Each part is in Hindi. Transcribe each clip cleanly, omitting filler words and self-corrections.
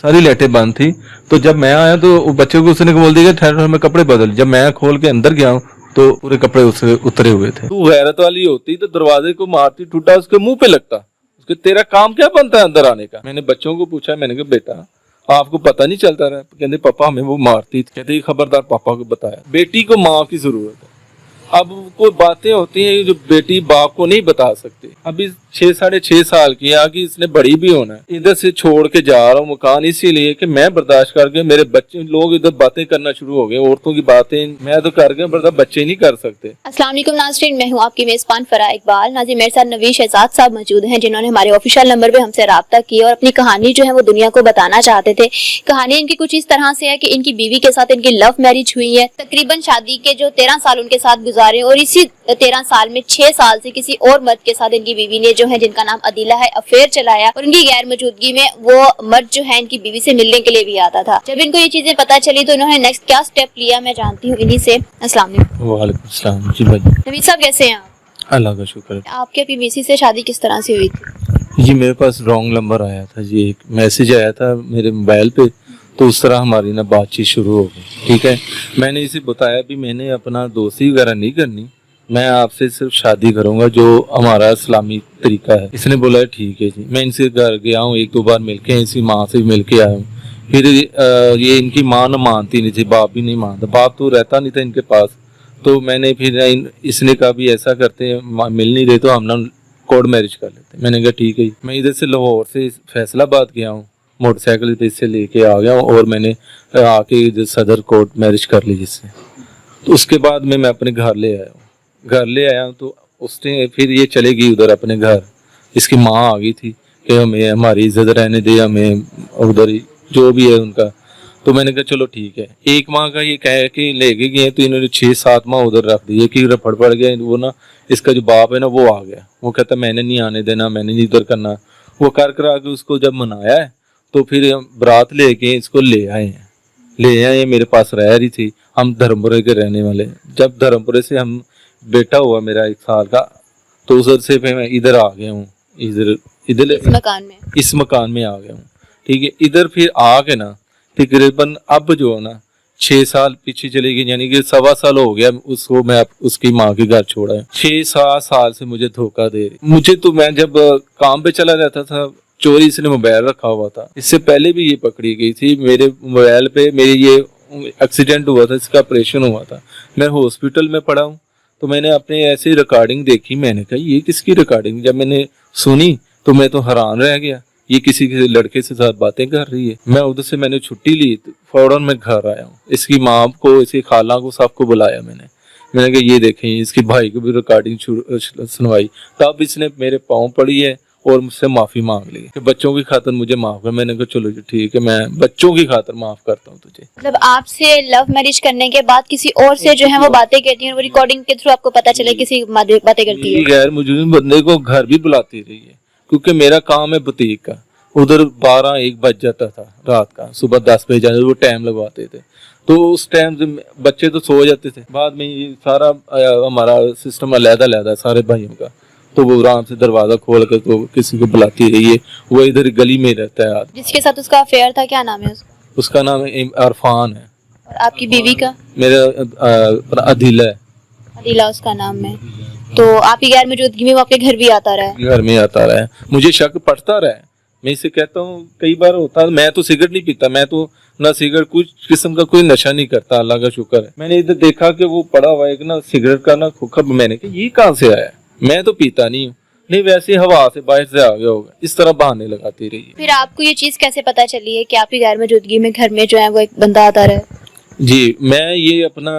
सारी लाइटें बंद थी। तो जब मैं आया तो वो बच्चे को उसने बोल दिया ठहर मैं कपड़े बदल। जब मैं खोल के अंदर गया तो पूरे कपड़े उससे उतरे हुए थे। तू गैरत वाली होती तो दरवाजे को मारती, टूटा उसके मुंह पे लगता। उसके तेरा काम क्या बनता है अंदर आने का? मैंने बच्चों को पूछा, मैंने कहा बेटा आपको पता नहीं चलता रहा? कहते पापा हमें वो मारती थी। कहते खबरदार पापा को बताया। बेटी को माँ की जरूरत है। अब कोई बातें होती हैं जो बेटी बाप को नहीं बता सकती। अभी 6-6.5 साल की आगे इसने बड़ी भी होना है। इधर से छोड़ के जा रहा हूँ मकान इसीलिए कि मैं बर्दाश्त करके मेरे बच्चे लोग इधर बातें करना शुरू हो गए। औरतों की बातें मैं तो कर गया, बर्दाश्त बच्चे नहीं कर सकते। अस्सलाम वालेकुम नाज़रीन, मैं हूँ आपकी मेज़बान फराह इकबाल। नाज़रीन मेरे साथ नवीद शहजाद साहब मौजूद हैं जिन्होंने हमारे ऑफिशियल नंबर पे हमसे रब्ता किया और अपनी कहानी जो है वो दुनिया को बताना चाहते थे। कहानी इनकी कुछ इस तरह से है कि इनकी बीवी के साथ इनकी लव मैरिज हुई है। तकरीबन शादी के जो 13 साल उनके साथ गुजारे और इसी 13 साल में 6 साल से किसी और मर्द के साथ इनकी बीवी ने जो है जिनका नाम अदीला है अफेयर चलाया और इनकी गैर मौजूदगी में वो मर्द जो है इनकी बीवी से मिलने के लिए भी आता था। जब इनको ये चीजें पता चली तो इन्होंने नेक्स्ट क्या स्टेप लिया मैं जानती हूँ इन्हीं से। अस्सलाम वालेकुम। वालेकुम सलाम। जी भाई। नवीद साहब कैसे हैं आप? अल्लाह का शुक्र है। आपकी अपनी बीवी से शादी किस तरह से हुई थी? जी मेरे पास रॉन्ग नंबर आया था जी, एक मैसेज आया था मेरे मोबाइल पे, तो उस तरह हमारी ना बातचीत शुरू हो गई। ठीक है, मैंने इसे बताया भी मैंने अपना दोस्ती वगैरह नहीं करनी, मैं आपसे सिर्फ शादी करूंगा जो हमारा इस्लामी तरीका है। इसने बोला ठीक है जी। मैं इनसे घर गया हूँ, 1-2 बार मिलके इनकी माँ से मिल के आया हूँ। फिर ये इनकी माँ न मानती नहीं थी, बाप भी नहीं मानता, बाप तो रहता नहीं था इनके पास। तो मैंने फिर इसने कहा भी ऐसा करते हैं मिल नहीं रहे तो हम ना कोर्ट मैरिज कर लेते। मैंने कहा ठीक है। मैं इधर से लाहौर से फैसलाबाद गया हूँ, मोटरसाइकिल पे इससे लेके आ गया हूँ और मैंने आके इधर सदर कोर्ट मैरिज कर ली जिससे। तो उसके बाद में मैं अपने घर ले आया हूँ। घर ले आया हूँ तो उसने फिर ये चले गई उधर अपने घर। इसकी माँ आ गई थी कि हमें हमारी इज्जत रहने दे, हमें उधर जो भी है उनका। तो मैंने कहा चलो ठीक है। 1 माह का ये कह के लेके गए तो इन्होंने 6-7 माह उधर रख दिए कि रफड़ पड़ गया। वो ना इसका जो बाप है ना वो आ गया, वो कहता मैंने नहीं आने देना, मैंने नहीं उधर करना। वो कर करा के उसको जब मनाया है तो फिर बारात लेके इसको ले आए मेरे पास रह रही थी। हम धर्मपुरे के रहने वाले। जब धर्मपुरे से हम बेटा हुआ मेरा 1 साल का तो उधर से फिर मैं इधर आ गया हूँ, इधर इस मकान में आ गया हूँ। ठीक है, इधर फिर आके ना तकरीबन अब जो है ना 6 साल पीछे चले गए, यानी कि 1.25 साल हो गया उसको मैं उसकी माँ के घर छोड़ा है। 6-7 साल से मुझे धोखा दे रही मुझे। तो मैं जब काम पे चला जाता था चोरी इसने मोबाइल रखा हुआ था। इससे पहले भी ये पकड़ी गई थी। मेरे मोबाइल पे मेरे ये एक्सीडेंट हुआ था, इसका ऑपरेशन हुआ था, मैं हॉस्पिटल में पड़ा हूँ। तो मैंने अपने ऐसी रिकॉर्डिंग देखी, मैंने कहा ये किसकी रिकॉर्डिंग? जब मैंने सुनी तो मैं तो हैरान रह गया, ये किसी लड़के से साथ बातें कर रही है। मैं उधर से मैंने छुट्टी ली तो फौरन मैं घर आया हूँ। इसकी माँ को, इसकी खाला को, सबको बुलाया मैंने कहा ये देखें। इसके भाई को भी रिकॉर्डिंग सुनवाई। तब इसने मेरे पाँव पड़ी है और मुझसे माफी मांग ली कि बच्चों की खातिर मुझे माफ कर। मैंने कहा चलो ठीक है, मैं बच्चों की खातिर माफ करता हूँ तुझे। मतलब आपसे लव मैरिज करने के बाद किसी और से जो है वो बातें करती है, वो रिकॉर्डिंग के थ्रू आपको पता चले किसी बातें करती है। गैर मौजूद बंदे को घर भी बुलाती रही है क्योंकि मेरा काम है बुटीक का। उधर 12-1 बज जाता था रात का, सुबह 10 बजे जाते, वो टाइम लगवाते थे। तो उस टाइम से बच्चे तो सो जाते थे। बाद में ये सारा हमारा सिस्टम अलग-अलग सारे भाइयों का। तो वो आराम से दरवाजा खोल कर तो किसी को बुलाती रही है। वो इधर गली में रहता है आदमी। जिसके साथ उसका अफेयर था क्या नाम है उसका? उसका नाम अरफान है। और आपकी बीवी का? मेरा अदीला है। अदीला उसका नाम है। तो आपकी गैर मौजूदगी में वो आपके घर भी आता रहा है? घर में आता रहा है। मुझे शक पड़ता रहा है। मैं इसे कहता हूँ कई बार होता है, मैं तो सिगरेट नहीं पीता, मैं तो ना सिगरेट कुछ किस्म का कोई नशा नहीं करता, अल्लाह का शुक्र है। मैंने इधर देखा कि वो पड़ा हुआ है ना सिगरेट का ना खोखा। मैंने कहा ये कहाँ से आया? मैं तो पीता नहीं हूँ। नहीं वैसे हवा से बाहर से आ गया होगा। इस तरह बहाने लगाती रही है। फिर आपको ये चीज कैसे पता चली है कि आपकी गैर मौजूदगी में घर में जो है वो एक बंदा आता रहा है? जी मैं ये अपना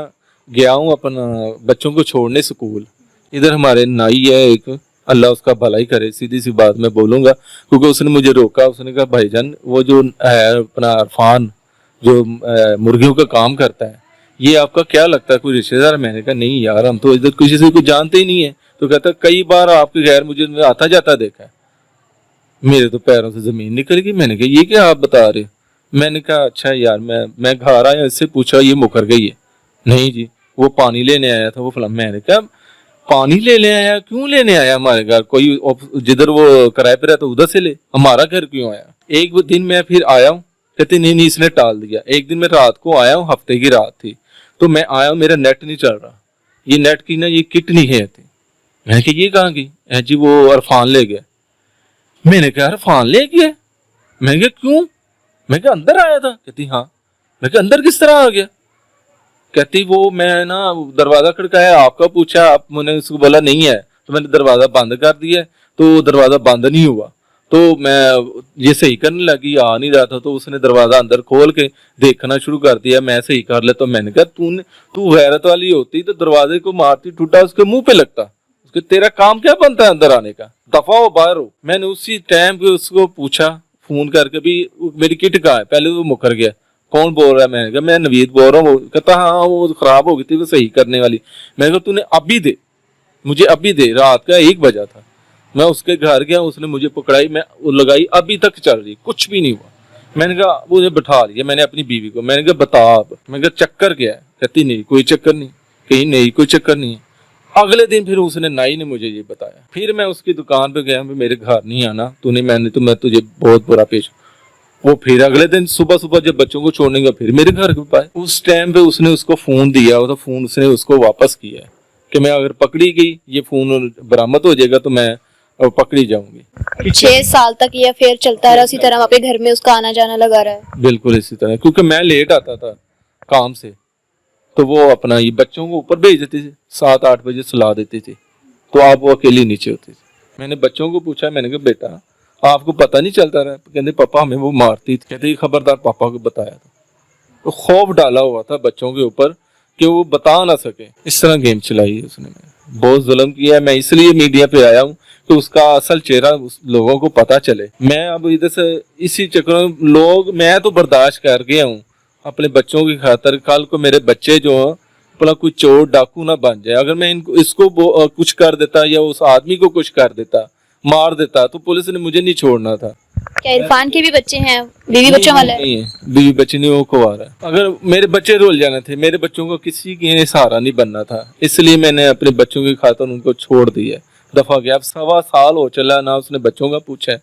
गया हूँ अपना बच्चों को छोड़ने स्कूल। इधर हमारे नाई है एक, अल्लाह उसका भलाई करे, सीधी सी बात मैं बोलूंगा क्योंकि उसने मुझे रोका। उसने कहा भाईजान वो जो है अपना अरफान जो मुर्गियों का काम करता है, ये आपका क्या लगता है कोई रिश्तेदार? मैंने कहा नहीं यार, हम तो इधर किसी से कुछ जानते ही नहीं है। तो कहता कई बार आपके गैर मुझे आता जाता देखा है। मेरे तो पैरों से जमीन निकल गई। मैंने कहा ये क्या आप बता रहे? मैंने कहा अच्छा यार मैं घर आया, इससे पूछा ये मुकर गई है। नहीं जी वो पानी लेने आया था वो फला। मैंने कहा पानी लेने आया? क्यों लेने आया हमारे घर? कोई जिधर वो किराए पे रहता उधर से ले, हमारा घर क्यों आया? एक दिन मैं फिर आया हूँ कहती नहीं नहीं इसने टाल दिया। एक दिन मैं रात को आया हूँ, हफ्ते की रात थी, तो मैं आया हूँ, मेरा नेट नहीं चल रहा, ये नेट की ना ये किट नहीं है थी। मैं कि ये कहाँ गई? है जी वो अरफान ले गया। मैंने कहा अरफान ले गया? मैं कहा क्यों? मैं कहा अंदर आया था। कहती हाँ। मैं कहा अंदर किस तरह आ गया? कहती वो मैं ना दरवाजा खड़काया, आपका पूछा, आप मैंने उसको बोला नहीं है, तो मैंने दरवाजा बंद कर दिया, तो दरवाजा बंद नहीं हुआ, तो मैं ये सही करने लगी, आ नहीं रहा था, तो उसने दरवाजा अंदर खोल के देखना शुरू कर दिया, मैं सही कर ले। तो मैंने कहा तू गैरत वाली होती तो दरवाजे को मारती, टूटा उसके मुंह पे लगता, उसके तेरा काम क्या बनता है अंदर आने का, दफा हो बाहर हो। मैंने उसी टाइम पे उसको पूछा फोन करके भी मेरी किट कहाँ है, पहले वो मुकर गया, कौन बोल रहा है? मैंने कहा मैं नवीद बोल रहा हूँ। कहता हाँ वो खराब हो गई थी, वो सही करने वाली। मैंने कहा तूने अभी दे, मुझे अभी दे। रात का 1 बजा था, मैं उसके घर गया, उसने मुझे पकड़ाई, मैं वो लगाई, अभी तक चल रही, कुछ भी नहीं हुआ। मैंने कहा मुझे बैठा लिया मैंने अपनी बीवी को, मैंने कहा बता आप। मैंने कहा चक्कर क्या है? कहती नहीं कोई चक्कर नहीं, कहीं नहीं कोई चक्कर नहीं है। अगले दिन फिर उसने नाई ने मुझे ये बताया, फिर मैं उसकी दुकान पे गया, मेरे घर नहीं आना तूने, मैं तुझे बहुत बुरा पेश। वो फिर अगले दिन सुबह सुबह जब बच्चों को छोड़ने का फिर मेरे घर पे पाए। उस टाइम पे उसने उसको फोन दिया, तो फोन उसने उसको वापस किया कि मैं अगर पकड़ी गई, ये फोन बरामद हो जाएगा तो मैं पकड़ी जाऊंगी। 6 साल तक ये अफेयर चलता रहा, उसी तरह आपके घर में उसका आना जाना लगा रहा है? बिल्कुल इसी तरह, क्योंकि मैं लेट आता था काम से, तो वो अपना ये बच्चों को ऊपर भेज देते थे, 7-8 बजे सुला देते थे, तो आप वो अकेली नीचे होती थी। मैंने बच्चों को पूछा, मैंने कहा बेटा आपको पता नहीं चलता रहा? कहते पापा हमें वो मारती थी। कहते खबरदार पापा को बताया था। तो खौफ डाला हुआ था बच्चों के ऊपर कि वो बता ना सके, इस तरह गेम चलाई है उसने। बहुत जुल्म किया है। मैं इसलिए मीडिया पे आया हूँ कि उसका असल चेहरा लोगों को पता चले। मैं अब इधर से इसी चक्कर में लोग, मैं तो बर्दाश्त कर गया हूँ अपने बच्चों की खातर। कल को मेरे बच्चे जो हैं अपना कोई चोर डाकू ना बन जाए। अगर मैं इसको कुछ कर देता या उस आदमी को कुछ कर देता, मार देता, तो पुलिस ने मुझे नहीं छोड़ना था। क्या इरफान के भी बच्चे हैं, बीवी बच्चों वाला है? नहीं है, बीवी बच्चे नहीं, वो कुंवारा है। अगर मेरे बच्चे रोल जाने थे, मेरे बच्चों को किसी के सहारा नहीं बनना था, इसलिए मैंने अपने बच्चों की खातिर उनको छोड़ दिया, दफा गया। अब 1.25 साल हो चला, ना उसने बच्चों का पूछा,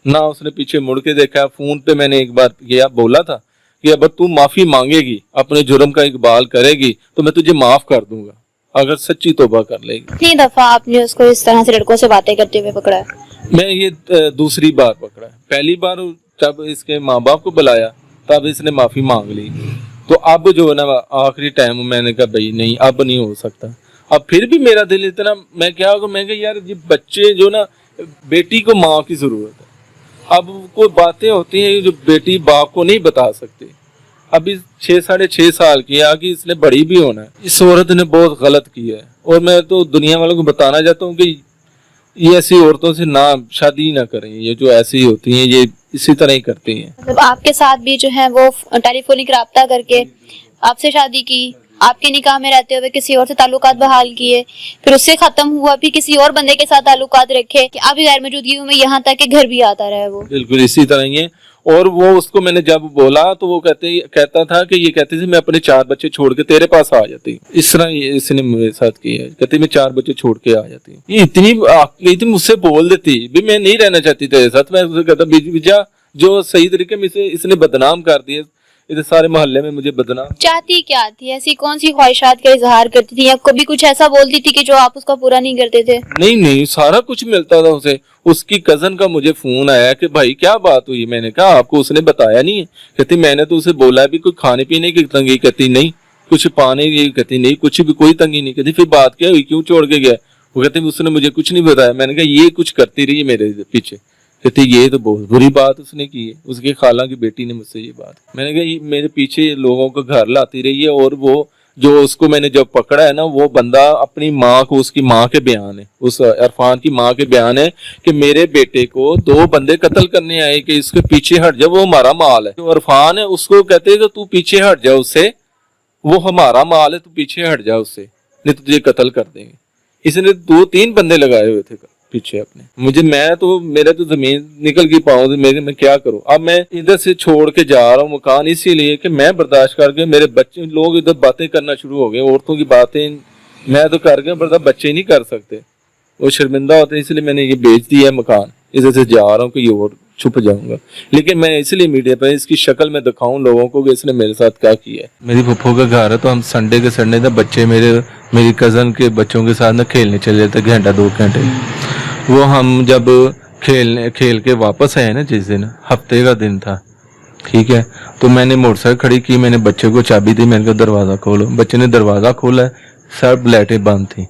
ना उसने पीछे मुड़ के देखा। फोन पे मैंने एक बार गया बोला था कि अब तू माफी मांगेगी, अपने जुर्म का इकबाल करेगी, तो मैं तुझे माफ कर दूंगा, अगर सच्ची तौबा कर लेगी। कितनी दफा आपने उसको इस तरह से लड़कों से बातें करते हुए पकड़ा है? मैं ये दूसरी बार पकड़ा है। पहली बार जब इसके माँ बाप को बुलाया तब इसने माफी मांग ली, तो अब जो है ना आखिरी टाइम मैंने कहा भाई नहीं अब नहीं हो सकता। अब फिर भी मेरा दिल इतना, मैं क्या होगा, मैं कहा यार ये बच्चे जो ना, बेटी को माँ की जरूरत है। अब कोई बातें होती हैं जो बेटी बाप को नहीं बता सकती। अभी 6-6.5 साल की आगे इसने बड़ी भी होना है। इस औरत ने बहुत गलत किया है, और मैं तो दुनिया वालों को बताना चाहता हूँ कि ये ऐसी औरतों से ना शादी ना करें। ये जो ऐसी होती हैं ये इसी तरह ही करती हैं। मतलब आपके साथ भी जो है वो टेलीफोनिक राब्ता करके आपसे शादी की, आपके निकाह में रहते हुए किसी और से ताल्लुकात बहाल किए, फिर उससे खत्म हुआ, फिर किसी और बंदे के साथ ताल्लुकात रखे कि आप गैर मौजूदगी में, यहाँ तक कि घर भी आता रहा है वो। बिल्कुल इसी तरह ही है। और वो उसको मैंने जब बोला तो वो कहता था कि ये कहती थी मैं अपने 4 बच्चे छोड़ के तेरे पास आ जाती। इस तरह इसने मेरे साथ किया है। कहती मैं 4 बच्चे छोड़ के आ जाती। ये इतनी मुझसे बोल देती भी मैं नहीं रहना चाहती तेरे साथ। मैं उसे कहता बीजा जो सही तरीके में इसने बदनाम कर दिया, इधर सारे मोहल्ले में मुझे बदनाम। चाहती क्या थी, ऐसी कौन सी ख्वाहिशात का इजहार करती थी, या कभी कुछ ऐसा बोलती थी कि जो आप उसका पूरा नहीं करते थे? नहीं सारा कुछ मिलता था उसे। उसकी कजन का मुझे फोन आया कि भाई क्या बात हुई। मैंने कहा आपको उसने बताया नहीं है? कहती मैंने तो उसे बोला भी कोई खाने पीने की तंगी। कहती नहीं कुछ पाने की। कहती नहीं कुछ भी कोई तंगी नहीं। कहती फिर बात क्या हुई, क्यों छोड़ के गया? वो कहती उसने मुझे कुछ नहीं बताया। मैंने कहा ये कुछ करती रही मेरे पीछे। कहती ये तो बहुत बुरी बात उसने की है। उसके खाला की बेटी ने मुझसे ये बात। मैंने कहा ये मेरे पीछे लोगों को घर लाती रही है, और वो जो उसको मैंने जब पकड़ा है ना, वो बंदा अपनी माँ को, उसकी माँ के बयान है, उस इरफान की माँ के बयान है कि मेरे बेटे को 2 बंदे कत्ल करने आए कि इसके पीछे हट जा, वो हमारा माल है। जो इरफान है उसको कहते हैं कि तू पीछे हट जा उससे, वो हमारा माल है, तू पीछे हट जा उससे, नहीं तो तुझे कत्ल कर देंगे। इसने 2-3 बंदे लगाए हुए थे पीछे अपने। मैं तो मेरा तो जमीन निकल गई पाऊँ, मैं क्या करूं। अब मैं इधर से छोड़ के जा रहा हूँ मकान, इसीलिए कि मैं बर्दाश्त करके, मेरे बच्चे लोग इधर बातें करना शुरू हो गए, औरतों की बातें मैं तो कर गया, बर्दाश्त बच्चे नहीं कर सकते, वो शर्मिंदा होते हैं। इसलिए मैंने ये बेच दिया मकान, इधर से जा रहा हूँ कोई और छुप जाऊंगा। लेकिन मैं इसलिए मीडिया पर इसकी शक्ल में दिखाऊं लोगों को कि इसने मेरे साथ क्या किया है। मेरी फुफ्फो का घर है, तो हम संडे के संडे ना बच्चे मेरी कज़न के बच्चों के साथ ना खेलने चले जाते, घंटा 2 घंटे। वो हम जब खेल के वापस आए ना, जिस दिन हफ्ते का दिन था, ठीक है, तो मैंने मोटरसाइकिल खड़ी की, मैंने बच्चे को चाबी दी, मैंने कहा दरवाज़ा खोलो। बच्चे ने दरवाज़ा खोला, सब लाइटें बंद थी,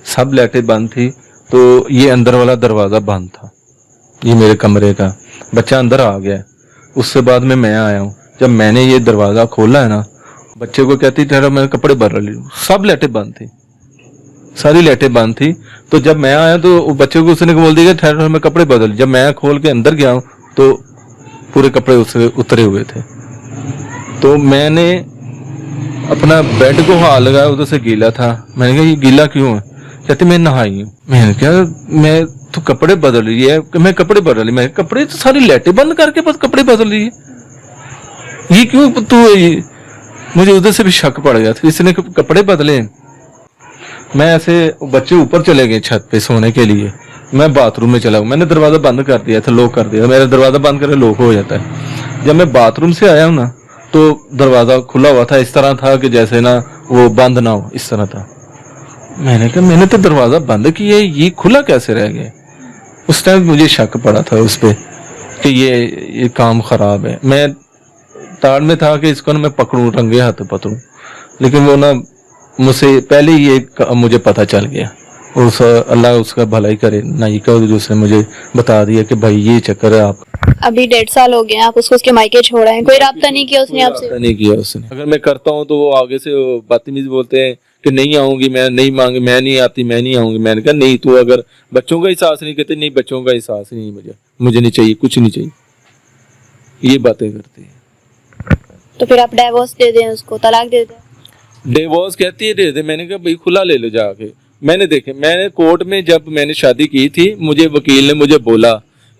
सब लाइटें बंद थी, तो ये अंदर वाला दरवाज़ा बंद था, ये मेरे कमरे का। बच्चा अंदर आ गया। उससे बाद में मैं आया हूँ। जब मैंने ये दरवाज़ा खोला है ना, बच्चे को कहती ठहरा, मैं कपड़े बदल ली। सब लाइटें बंद थी, सारी लाइटें बंद थी। तो जब मैं आया तो बच्चे को उसने बोल दिया ठहरा, मैं कपड़े बदल। जब मैं खोल के अंदर गया हूँ तो पूरे कपड़े उससे उतरे हुए थे। तो मैंने अपना बेड को हाथ लगाया, उधर से गीला था। मैंने कहा ये गीला क्यों है? कहते मैं नहाई हूँ। मैंने कहा मैं तो कपड़े बदल रही है। मैं कपड़े बदल रही, मैं कपड़े तो सारी लाइटें बंद करके बस कपड़े बदल रही है, ये क्यों तू? मुझे उधर से भी शक पड़ गया था, इसने कपड़े बदले। मैं ऐसे, बच्चे ऊपर चले गए छत पे सोने के लिए, मैं बाथरूम में चला गया। मैंने दरवाज़ा बंद कर दिया था, लॉक कर दिया। मेरा दरवाज़ा बंद करके लॉक हो जाता है। जब मैं बाथरूम से आया हूँ ना, तो दरवाज़ा खुला हुआ था, इस तरह था कि जैसे ना वो बंद ना हो, इस तरह था। मैंने कहा मैंने तो दरवाज़ा बंद किया है, ये खुला कैसे रह गया? उस टाइम मुझे शक पड़ा था उस पर कि ये काम ख़राब है। मैं ताड़ में था कि इसको ना मैं पकड़ूं, रंगे हाथ पकड़ूं, लेकिन वो ना मुझसे पहले ही मुझे पता चल गया। उस अल्लाह उसका भलाई करे, नहीं का जो उसने मुझे बता दिया कि भाई ये चक्कर है। आप अभी 1.5 साल हो गए हैं, आप उसको उसके मायके छोड़ा है, कोई राब्ता नहीं किया उसने आपसे? राब्ता नहीं किया उसने। अगर मैं करता हूँ तो वो आगे से बदतमीज बोलते हैं कि नहीं आऊंगी, मैं नहीं मांगी, मैं नहीं आती, मैं नहीं आऊंगी। मैंने कहा नहीं, तू अगर बच्चों का एहसास नहीं करते, नहीं बच्चों का एहसास नहीं, मुझे नहीं चाहिए, कुछ नहीं चाहिए, ये बातें करते हैं। तो फिर आप डाइवोर्स दे दें उसको, तलाक दे दें? डिवोर्स कहती है दे दे। मैंने कहा भाई खुला ले लो जाके। मैंने कोर्ट में जब मैंने शादी की थी, मुझे वकील ने मुझे बोला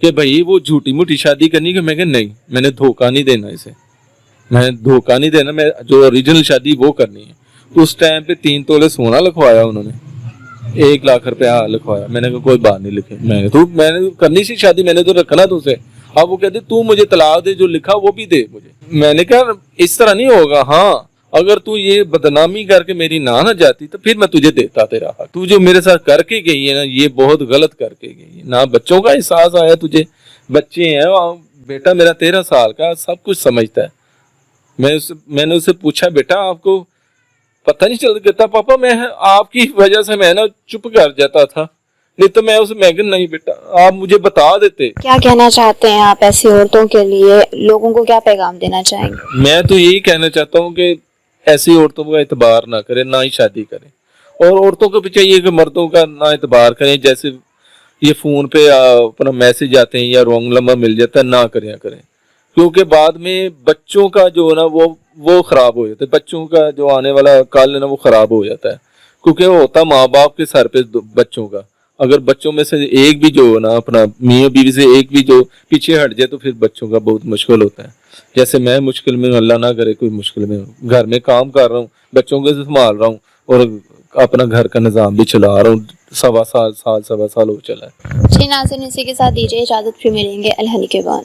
कि भाई वो झूठी मूठी शादी करनी है। मैं कहा नहीं, मैंने धोखा नहीं देना इसे, मैंने धोखा नहीं देना, मैं जो ओरिजिनल शादी वो करनी है। उस टाइम पे 3 तोले सोना लिखवाया उन्होंने, 1 लाख रुपया लिखवाया। मैंने कहा कोई बात नहीं लिखे, मैंने तो करनी सी शादी, मैंने तो रखना तुझसे। अब वो कहते तू मुझे तलाक दे, जो लिखा वो भी दे मुझे। मैंने कहा इस तरह नहीं होगा, हाँ अगर तू ये बदनामी करके मेरी ना जाती तो फिर मैं तुझे देता तेरा हक। तू जो मेरे साथ करके गई है ना, ये बहुत गलत करके गई है ना। बच्चों का एहसास आया तुझे, बच्चे हैं, बेटा मेरा 13 साल का, सब कुछ समझता है। मैंने उससे पूछा बेटा आपको पता नहीं चल कहता पापा मैं आपकी वजह से मैं ना चुप कर जाता था, नहीं तो मैं उसे मैगन नहीं बेटा आप मुझे बता देते। क्या कहना चाहते हैं आप ऐसी औरतों के लिए, लोगों को क्या पैगाम देना चाहेंगे? मैं तो यही कहना चाहता हूँ कि ऐसी औरतों का एतबार ना करें, ना ही शादी करें। और औरतों को भी चाहिए कि मर्दों का ना एतबार करें। जैसे ये फोन पे अपना मैसेज आते हैं या रॉन्ग नंबर मिल जाता है, ना करें, क्योंकि बाद में बच्चों का जो है ना वो खराब हो जाता है। बच्चों का जो आने वाला कल है ना वो खराब हो जाता है, क्योंकि वो होता माँ बाप के सर पे बच्चों का। अगर बच्चों में से एक भी जो है ना अपना मियाँ बीवी से एक भी जो पीछे हट जाए तो फिर बच्चों का बहुत मुश्किल होता है। जैसे मैं मुश्किल में, अल्लाह ना करे कोई मुश्किल में, घर में काम कर रहा हूँ, बच्चों को संभाल रहा हूँ और अपना घर का निज़ाम भी चला रहा हूँ। सवा साल हो चला है। जी नाज़रीन, इसी के साथ दीजिए इजाज़त, फिर मिलेंगे अल्लाह के बाद।